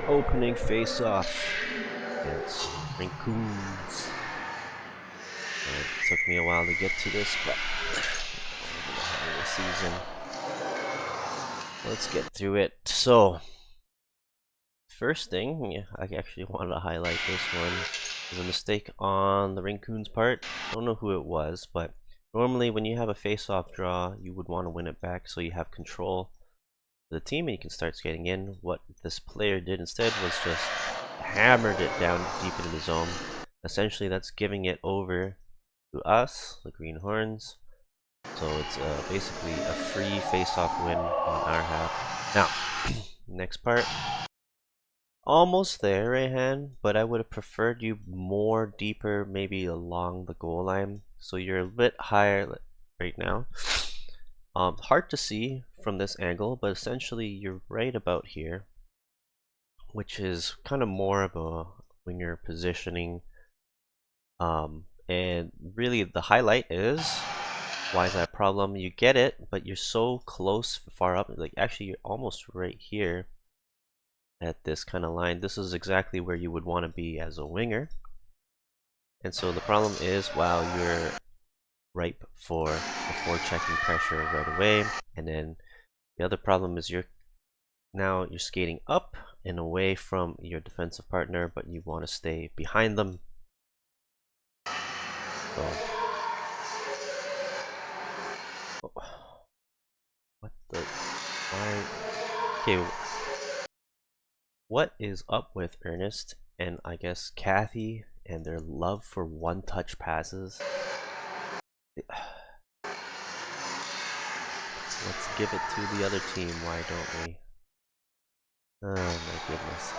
opening face-off against Rinkoons. It took me a while to get to this, but over the holiday season. Let's get through it. So, first thing, I actually wanted to highlight this one. There's a mistake on the Rinkoons' part. I don't know who it was, but normally when you have a face-off draw, you would want to win it back so you have control of the team and you can start skating in. What this player did instead was just hammered it down deep into the zone. Essentially, that's giving it over to us, the Greenhorns. So it's basically a free face-off win on our half. Now, next part. Almost there, Rayhan, but I would have preferred you more deeper, maybe along the goal line. So you're a bit higher right now. Hard to see from this angle, but essentially you're right about here, which is kind of more of a winger positioning. And really the highlight is, why is that a problem? You get it, but you're so close, far up, like actually you're almost right here at this kind of line. This is exactly where you would want to be as a winger. And so the problem is, while you're ripe for the forechecking pressure right away, and then the other problem is you're skating up and away from your defensive partner, but you want to stay behind them. So, what the? Why? Okay. What is up with Ernest and I guess Kathy and their love for one-touch passes? Let's give it to the other team, why don't we? Oh my goodness.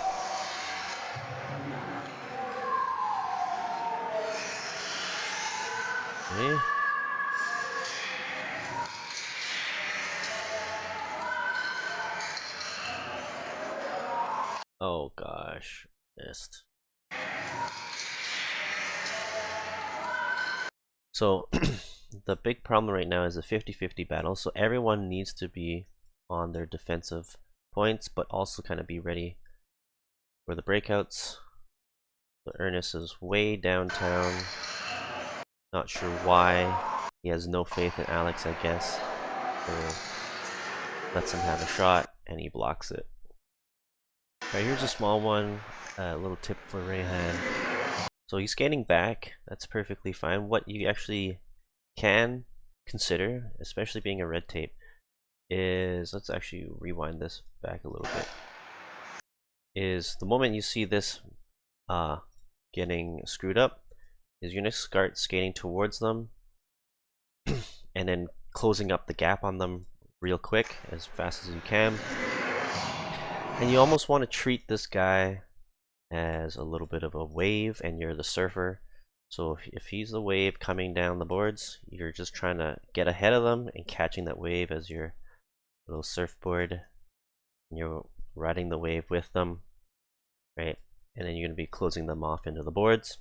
Okay. Oh gosh, missed. So the big problem right now is a 50-50 battle, so everyone needs to be on their defensive points, but also kind of be ready for the breakouts. So Ernest is way downtown. Not sure why. He has no faith in Alex, I guess. So lets him have a shot, and he blocks it. Alright, here's a small one. A little tip for Rayhan. So he's skating back. That's perfectly fine. What you actually can consider, especially being a red tape, is, let's actually rewind this back a little bit, is the moment you see this getting screwed up, is you're going to start skating towards them and then closing up the gap on them real quick, as fast as you can. And you almost want to treat this guy as a little bit of a wave and you're the surfer. So if he's the wave coming down the boards, you're just trying to get ahead of them and catching that wave as your little surfboard. And you're riding the wave with them, right? And then you're going to be closing them off into the boards.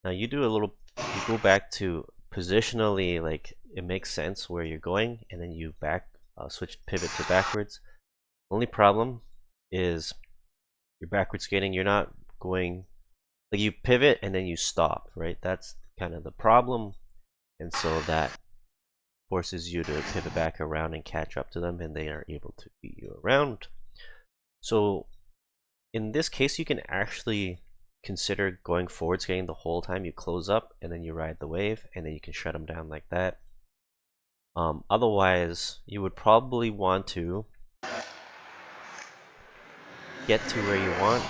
Now you do a little, you go back to positionally, like it makes sense where you're going, and then you pivot to backwards. Only problem is you're backward skating, you're not going, like you pivot and then you stop, right? That's kind of the problem. And so that forces you to pivot back around and catch up to them, and they are able to beat you around. So in this case, you can actually consider going forward skating the whole time. You close up and then you ride the wave, and then you can shut them down like that. Otherwise, you would probably want to get to where you want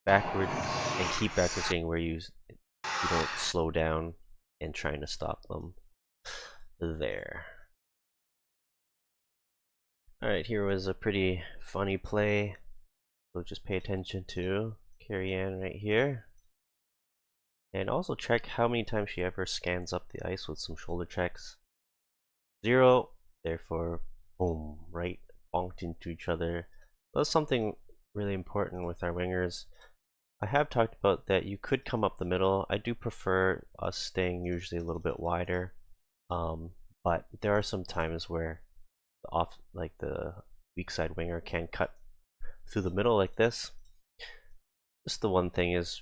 backward and keep backward skating where you don't slow down and trying to stop them there. Alright, here was a pretty funny play, so just pay attention to Carrie Ann right here, and also check how many times she ever scans up the ice with some shoulder checks. 0, therefore boom, right bonked into each other. That's something really important with our wingers. I have talked about that you could come up the middle. I do prefer us staying usually a little bit wider, but there are some times where the weak side winger can cut through the middle like this. just the one thing is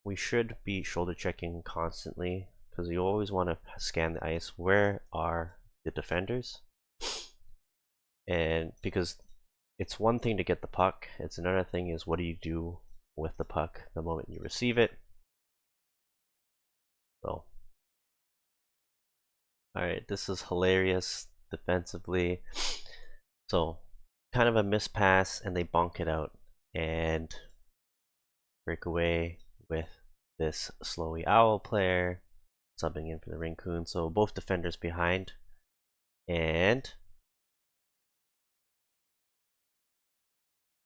we should be shoulder checking constantly, because you always want to scan the ice. Where are the defenders? And because it's one thing to get the puck, it's another thing is what do you do with the puck the moment you receive it. So, alright, this is hilarious defensively. So, kind of a mispass, and they bonk it out and break away with this slowy owl player subbing in for the Rinkoons. So both defenders behind, and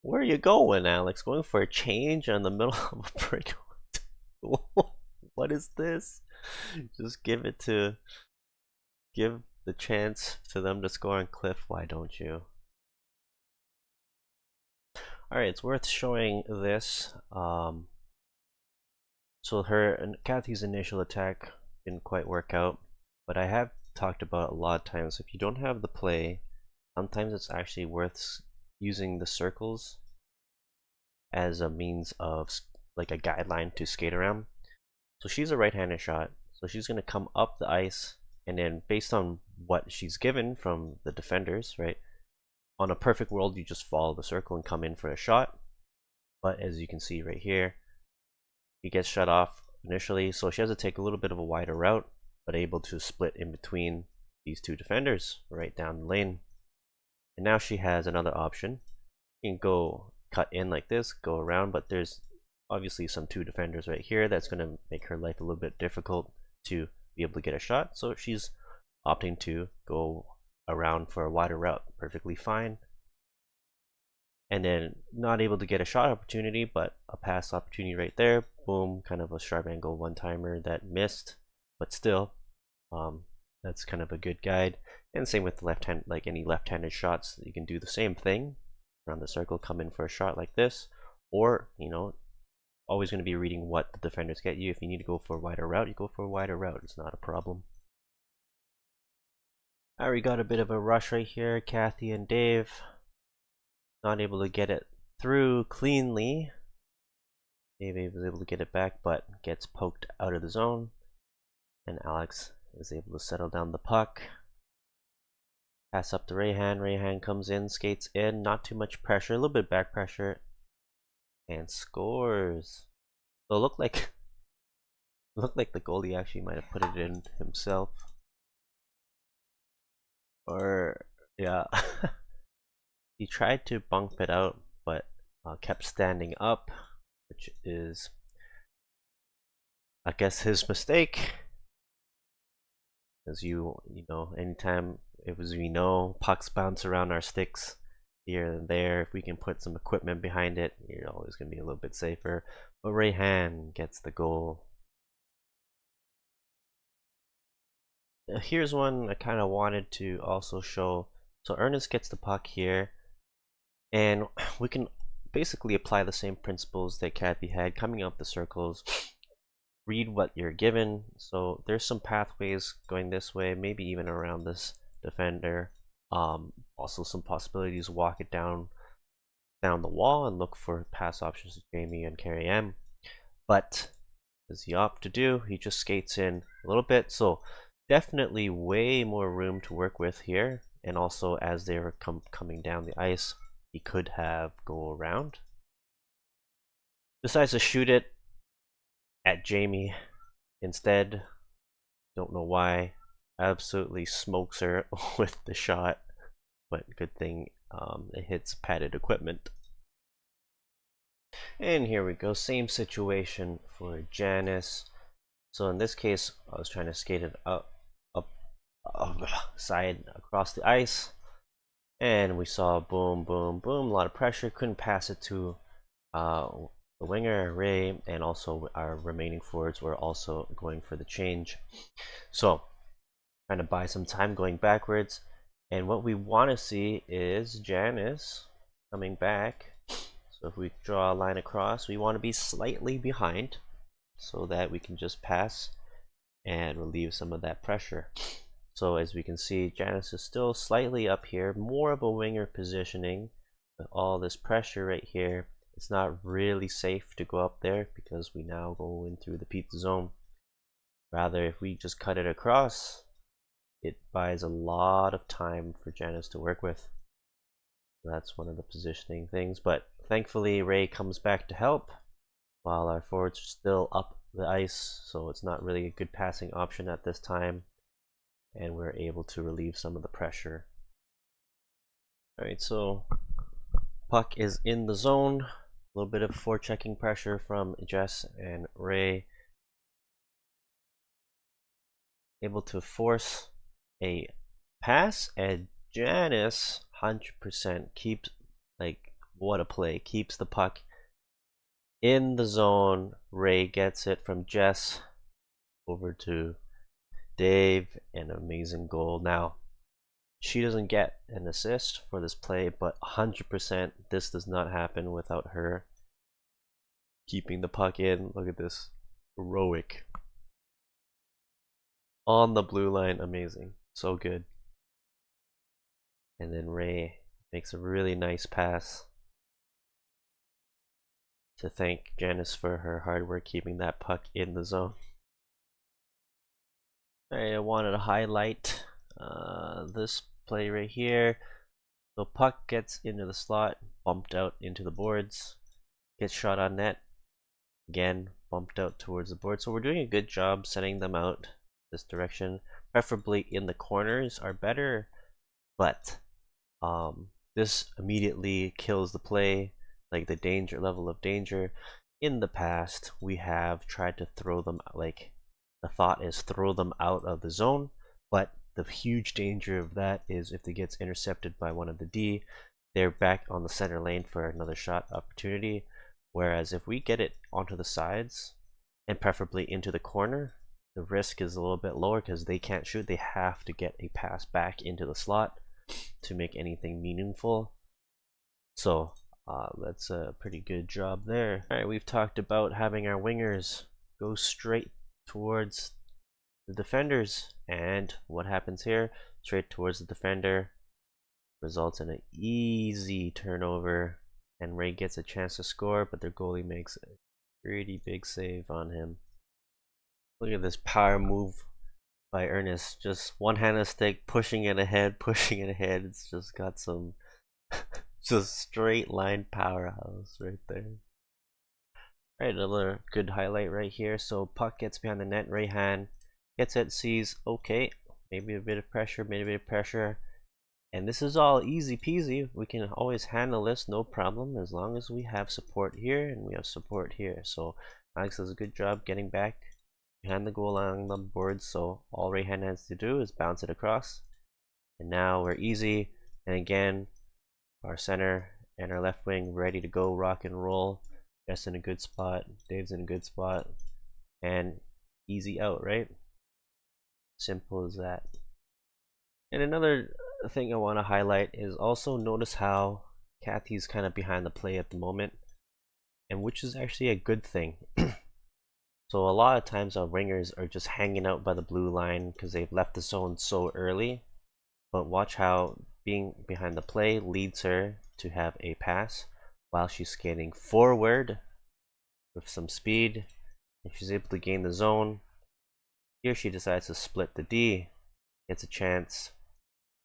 where are you going, Alex? Going for a change in the middle of a breakout? What is this? Just give the chance to them to score on Cliff. Why don't you? Alright, it's worth showing this. So Kathy's initial attack didn't quite work out, but I have talked about a lot of times, if you don't have the play, sometimes it's actually worth using the circles as a means of like a guideline to skate around. So she's a right-handed shot, so she's going to come up the ice, and then based on what she's given from the defenders, right, on a perfect world you just follow the circle and come in for a shot. But as you can see right here, he gets shut off initially, so she has to take a little bit of a wider route, but able to split in between these two defenders right down the lane. And now she has another option. You can go cut in like this, go around, but there's obviously some two defenders right here that's going to make her life a little bit difficult to be able to get a shot, so she's opting to go around for a wider route. Perfectly fine. And then not able to get a shot opportunity, but a pass opportunity right there. Boom, kind of a sharp angle one-timer that missed, but still, that's kind of a good guide. And same with the left hand, like any left-handed shots, you can do the same thing around the circle, come in for a shot like this, or always going to be reading what the defenders get you. If you need to go for a wider route, you go for a wider route. It's not a problem. Alright, we got a bit of a rush right here. Kathy and Dave not able to get it through cleanly. Dave was able to get it back, but gets poked out of the zone, and Alex is able to settle down the puck. Pass up to Rayhan. Rayhan comes in, skates in, not too much pressure, a little bit back pressure, and scores. So it looked like the goalie actually might have put it in himself, or yeah. He tried to bump it out, but kept standing up, which is, I guess, his mistake. As you know, anytime pucks bounce around our sticks here and there, if we can put some equipment behind it, you're always going to be a little bit safer. But Rayhan gets the goal. Here's one I kind of wanted to also show. So Ernest gets the puck here, and we can basically apply the same principles that Kathy had, coming up the circles, read what you're given. So there's some pathways going this way, maybe even around this defender. Also some possibilities, walk it down the wall and look for pass options to Jamie and Carrie M. But as he opts to do, he just skates in a little bit. So definitely way more room to work with here. And also as they were coming down the ice, he could have go around. Decides to shoot it at Jamie instead. Don't know why. Absolutely smokes her with the shot, but good thing it hits padded equipment. And here we go, same situation for Janice. So in this case, I was trying to skate it up side across the ice, and we saw boom, boom, boom, a lot of pressure. Couldn't pass it to the winger Ray, and also our remaining forwards were also going for the change. So trying to buy some time going backwards, and what we want to see is Janice coming back. So if we draw a line across, we want to be slightly behind so that we can just pass and relieve some of that pressure. So as we can see, Janice is still slightly up here, more of a winger positioning with all this pressure right here. it's not really safe to go up there because we now go in through the pizza zone. Rather, if we just cut it across, it buys a lot of time for Janice to work with. That's one of the positioning things, but thankfully Ray comes back to help while our forwards are still up the ice, so it's not really a good passing option at this time, and we're able to relieve some of the pressure. Alright, so puck is in the zone, a little bit of forechecking pressure from Jess and Ray, able to force a pass, and Janice 100% keeps, like, what a play, keeps the puck in the zone. Ray gets it from Jess over to Dave, an amazing goal. Now she doesn't get an assist for this play, but 100% this does not happen without her keeping the puck in. Look at this, heroic on the blue line, amazing, so good. And then Ray makes a really nice pass to thank Janice for her hard work keeping that puck in the zone. Alright, I wanted to highlight this play right here. So puck gets into the slot, bumped out into the boards, gets shot on net, again bumped out towards the board. So we're doing a good job setting them out this direction. Preferably in the corners are better, but this immediately kills the play, like the danger level of danger. In the past, we have tried to throw them, like the thought is throw them out of the zone, but the huge danger of that is if it gets intercepted by one of the D, they're back on the center lane for another shot opportunity. Whereas if we get it onto the sides and preferably into the corner, the risk is a little bit lower because they can't shoot. They have to get a pass back into the slot to make anything meaningful. So that's a pretty good job there. Alright, we've talked about having our wingers go straight towards the defenders, and what happens here? Straight towards the defender results in an easy turnover, and Ray gets a chance to score, but their goalie makes a pretty big save on him. Look at this power move by Ernest, just one-handed stick, pushing it ahead, pushing it ahead. It's just got some just straight line powerhouse right there. Alright, another good highlight right here. So puck gets behind the net, Rayhan gets it, sees, okay, maybe a bit of pressure, and this is all easy peasy. We can always handle this, no problem, as long as we have support here and we have support here. So Alex does a good job getting back behind the goal along the board, so all Rayhan has to do is bounce it across, and now we're easy. And again, our center and our left wing ready to go, rock and roll. Jess in a good spot, Dave's in a good spot, and easy out, right? Simple as that. And another thing I want to highlight is also notice how Kathy's kind of behind the play at the moment, and which is actually a good thing. So a lot of times our wingers are just hanging out by the blue line because they've left the zone so early, but watch how being behind the play leads her to have a pass while she's skating forward with some speed, and she's able to gain the zone. Here she decides to split the D, gets a chance,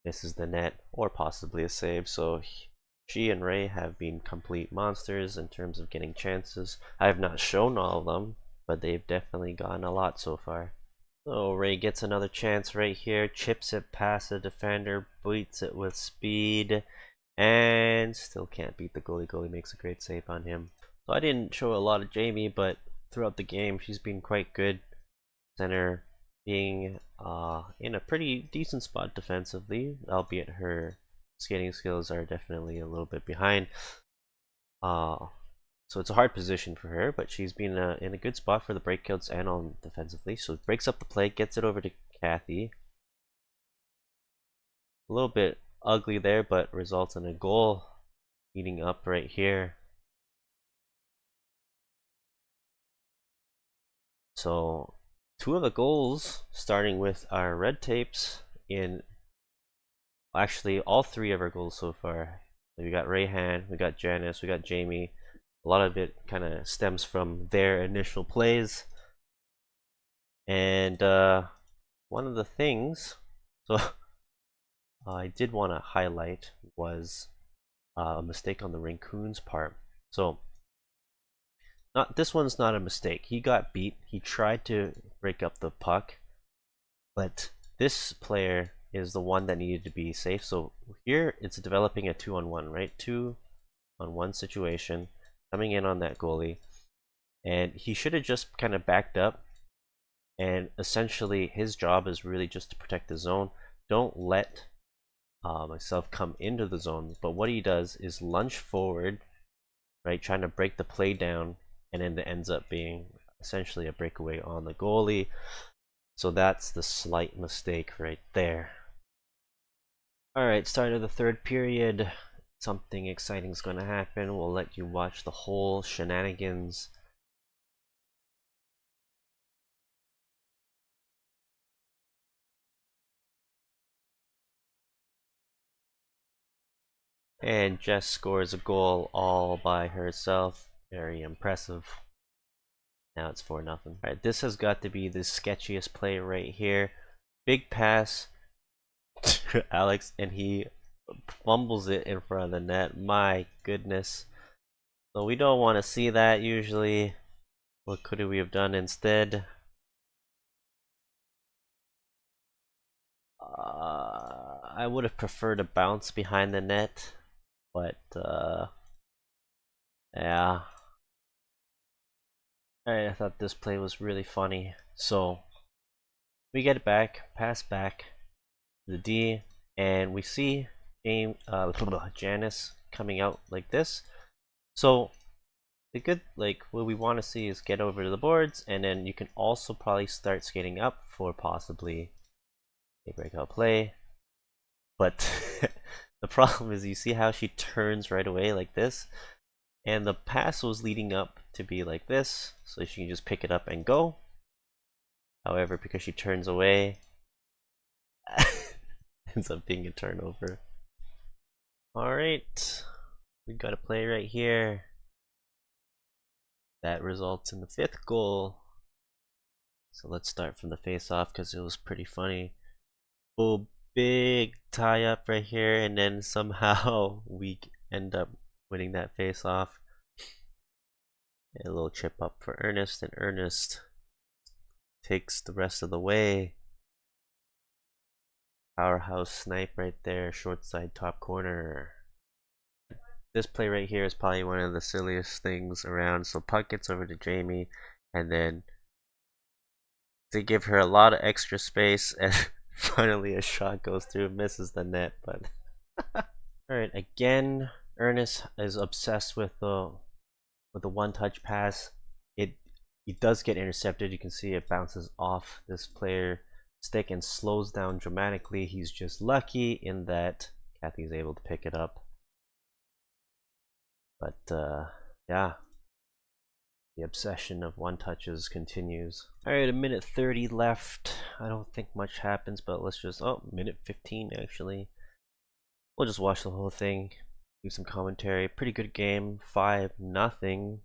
misses the net, or possibly a save. So she and Ray have been complete monsters in terms of getting chances. I have not shown all of them, but they've definitely gotten a lot so far. So Ray gets another chance right here, chips it past the defender, beats it with speed, and still can't beat the goalie. Goalie makes a great save on him. So I didn't show a lot of Jamie, but throughout the game she's been quite good. Center being in a pretty decent spot defensively, albeit her skating skills are definitely a little bit behind. So it's a hard position for her, but she's been in a good spot for the breakouts and on defensively. So breaks up the play, gets it over to Kathy. A little bit ugly there, but results in a goal heating up right here. So two of the goals, starting with our red tapes in, actually all three of our goals so far. We got Rayhan, we got Janice, we got Jamie. A lot of it kind of stems from their initial plays. And one of the things, so I did want to highlight was a mistake on the Rinkoons part. So this one's not a mistake. He got beat. He tried to break up the puck, but this player is the one that needed to be safe. So here it's developing a 2-on-1, right? 2-on-1 situation, coming in on that goalie, and he should have just kind of backed up. And essentially, his job is really just to protect the zone. Don't let myself come into the zone. But what he does is lunge forward, right, trying to break the play down, and then it ends up being essentially a breakaway on the goalie. So that's the slight mistake right there. Alright, start of the third period. Something exciting is going to happen. We'll let you watch the whole shenanigans. And Jess scores a goal all by herself. Very impressive. Now it's 4-0. Alright, this has got to be the sketchiest play right here. Big pass to Alex, and he fumbles it in front of the net. My goodness. So we don't want to see that usually. What could we have done instead? I would have preferred a bounce behind the net, but yeah. Alright, I thought this play was really funny. So we get it back, pass back to the D, and we see Janice coming out like this. So the good, what we want to see is get over to the boards, and then you can also probably start skating up for possibly a breakout play. But the problem is, you see how she turns right away like this, and the pass was leading up to be like this, so she can just pick it up and go. However, because she turns away, ends up being a turnover. Alright, we got a play right here that results in the 5th goal. So let's start from the face-off because it was pretty funny. Oh, big tie up right here, and then somehow we end up winning that face-off. And a little chip up for Ernest, and Ernest takes the rest of the way. Powerhouse snipe right there, short side top corner. This play right here is probably one of the silliest things around. So puck gets over to Jamie, and then they give her a lot of extra space, and finally a shot goes through, misses the net. But alright, again, Ernest is obsessed with the one-touch pass. It does get intercepted. You can see it bounces off this player stick and slows down dramatically. He's just lucky in that Kathy's able to pick it up. But yeah, the obsession of one touches continues. Alright, a minute 30 left. I don't think much happens, but let's just, minute 15 actually. We'll just watch the whole thing, do some commentary. Pretty good game, 5-0.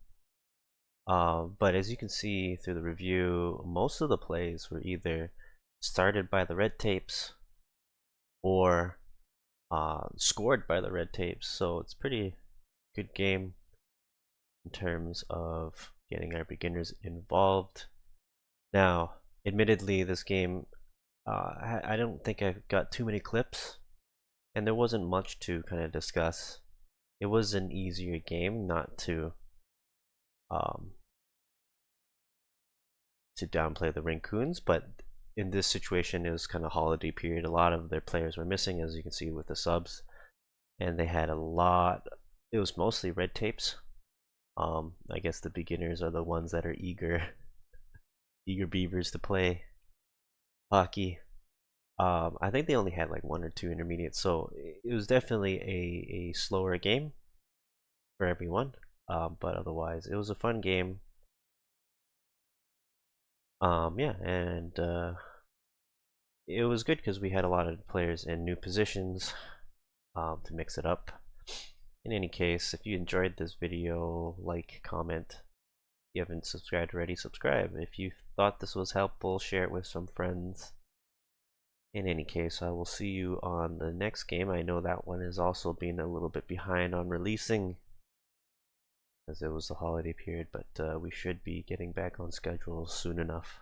But as you can see through the review, most of the plays were either started by the red tapes or scored by the red tapes. So it's pretty good game in terms of getting our beginners involved. Now, admittedly, this game, I don't think I got too many clips, and there wasn't much to kind of discuss. It was an easier game, not to downplay the Rinkoons, but in this situation it was kind of holiday period. A lot of their players were missing, as you can see with the subs, and they had a lot. It was mostly red tapes. I guess the beginners are the ones that are eager beavers to play hockey. I think they only had like 1 or 2 intermediates, so it was definitely a slower game for everyone. But otherwise, it was a fun game. Yeah, and it was good because we had a lot of players in new positions to mix it up. In any case, if you enjoyed this video, like, comment. If you haven't subscribed already, subscribe. If you thought this was helpful, share it with some friends. In any case, I will see you on the next game. I know that one is also being a little bit behind on releasing as it was the holiday period, but we should be getting back on schedule soon enough.